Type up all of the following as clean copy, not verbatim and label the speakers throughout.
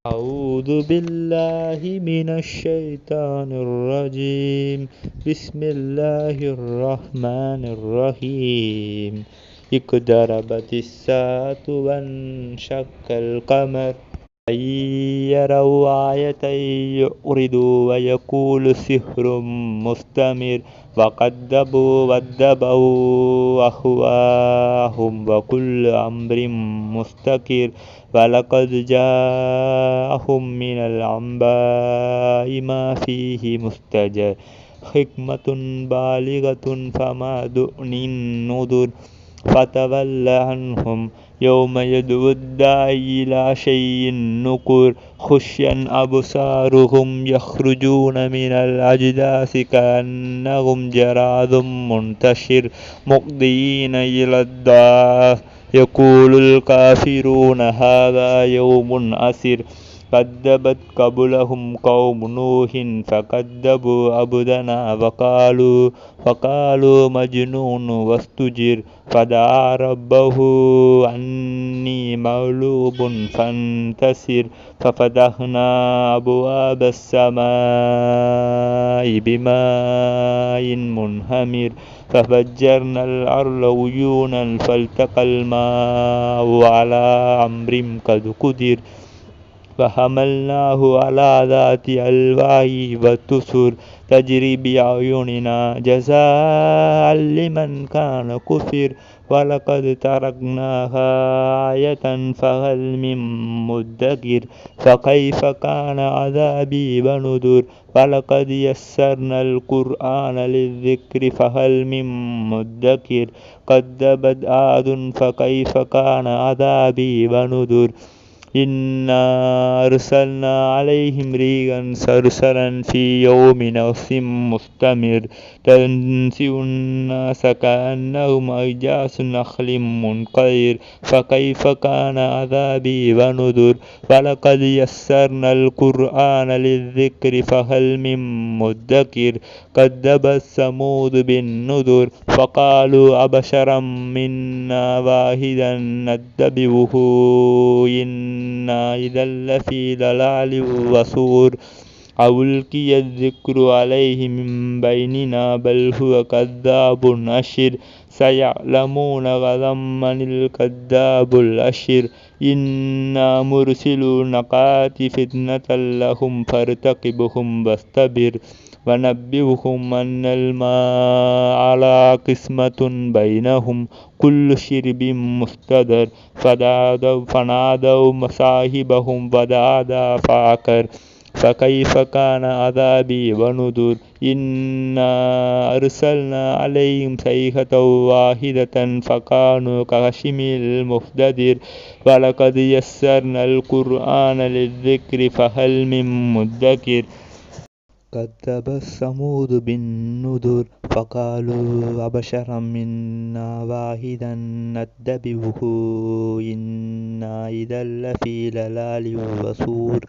Speaker 1: أعوذ بالله من الشيطان الرجيم. بسم الله الرحمن الرحيم. اقتربت الساعة وانشق القمر أن يروا آية يعرضوا ويقول سحر مستمر وكذبوا واتبعوا أهواءهم وكل أمر مستقر ولقد جاءهم من الأنباء ما فيه مزدجر حكمة بالغة فما تغني النذر فتول عنهم يوم يدعو الداعي إلى شيء نكر خشيا أبصارهم يخرجون من الأجداث كأنهم جراد منتشر مهطعين إلى الداع يقول الكافرون هذا يوم عسير كذبت قبلهم قوم نوح فكذبوا عبدنا فقالوا مجنون واستجر فدعا ربه أني مغلوب فانتصر ففتحنا أبواب السماء بماء منهمر ففجرنا الأرض عيونا فالتقى الماء على أمر قد قدر فحملناه على ذات ألواح وتسر تجري بأعيننا جزاء لمن كان كفر ولقد تركناها آية فهل من مدكر فكيف كان عذابي ونذر ولقد يسرنا القرآن للذكر فهل من مدكر كذبت عاد فكيف كان عذابي ونذر إنا أرسلنا عليهم ريحا صرصرا في يوم نحس مستمر تنزع الناس كأنهم أعجاز نخل منقعر فكيف كان عذابي ونذر ولقد يسرنا القرآن للذكر فهل من مدكر كذبت ثمود بالنذر فقالوا أبشرا منا واحدا نتبعه إنا إذا لفي ضلال وسعر أو ألقي الذكر عليه من بيننا بل هو كذاب أشر سيعلمون غدا من الكذاب الأشر إنا مرسلو الناقات فتنة لهم فارتقبهم واصطبر ونبئهم أن الماء على قسمة بينهم كل شرب مستدر فنادوا صاحبهم فنادى فعقر فكيف كان عذابي ونذر إنا أرسلنا عليهم صيحة واحدة فكانوا كهشيم المحتضر ولقد يسرنا القرآن للذكر فهل من مدكر كذبت ثمود بالنذر فقالوا أبشرا منا واحدا نتبعه إنا إذا لفي ضلال وسعر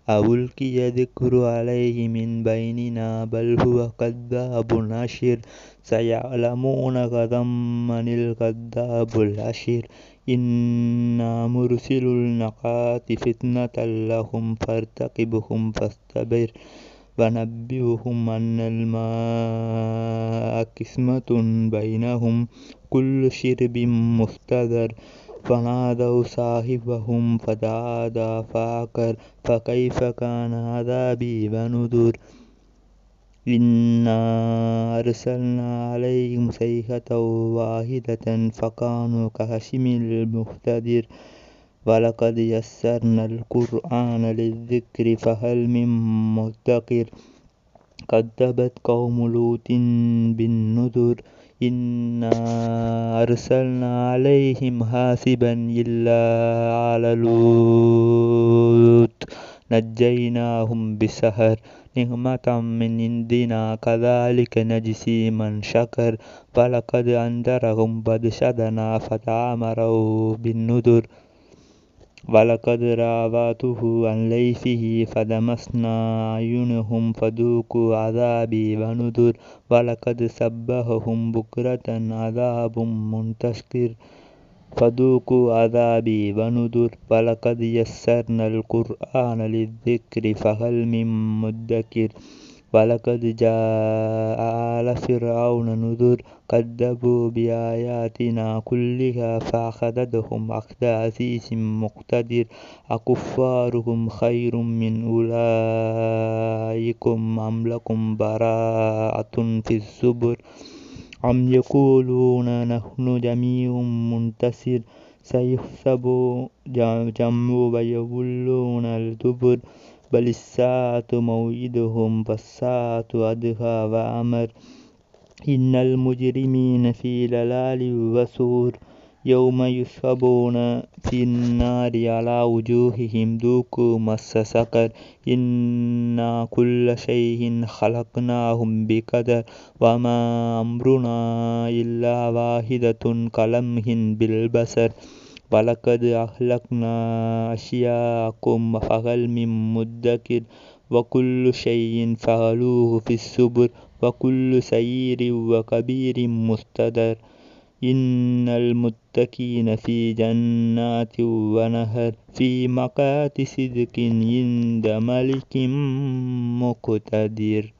Speaker 1: أو ألقي الذكر عليه من بيننا بل هو كذاب أشر سيعلمون غدا من الكذاب الأشر إنا مرسل الناقات فتنة لهم فارتقبهم فاصطبر ونبئهم أن الماء قسمة بينهم كل شرب مستدر فنادوا صاحبهم فتعاطى فعقر فكيف كان عذابي ونذر إنا أرسلنا عليهم صيحة واحدة فكانوا كهشيم المحتضر ولقد يسرنا القرآن للذكر فهل من مدكر كذبت قوم لوط بالنذر إنا أرسلنا عليهم حاسبا إلا على لوط نجيناهم بسحر نعمة من عندنا كذلك نجزي من شكر ولقد أنذرهم بطشتنا فتماروا بالنذر ولقد راودته عن ضيفه فطمسنا أعينهم فذوقوا عذابي ونذر ولقد سبحهم بكرة عذاب مستقر فذوقوا عذابي ونذر ولقد يسرنا القرآن للذكر فهل من مدكر ولقد جاء آل فرعون نذر كذبوا بآياتنا كلها فأخذتهم أخذ عزيز مقتدر أكفارهم خير من أولئكم أم لكم براءة في الزبر أم يقولون نحن جميع منتصر سيحسب الجمع ويولون الدبر بل الساعة موعدهم والساعة أدهى وأمر إن المجرمين في ضلال وسعر يوم يسحبون في النار على وجوههم ذوقوا مس سقر إنا كل شيء خلقناهم بقدر وما أمرنا إلا واحدة كلمح بالبصر ولقد أهلكنا أشياءكم فهل من مدكر وكل شيء فعلوه في الزبر وكل سير وكبير مستدر إن المتقين في جنات ونهر في مقعد صدق عند ملك مقتدر.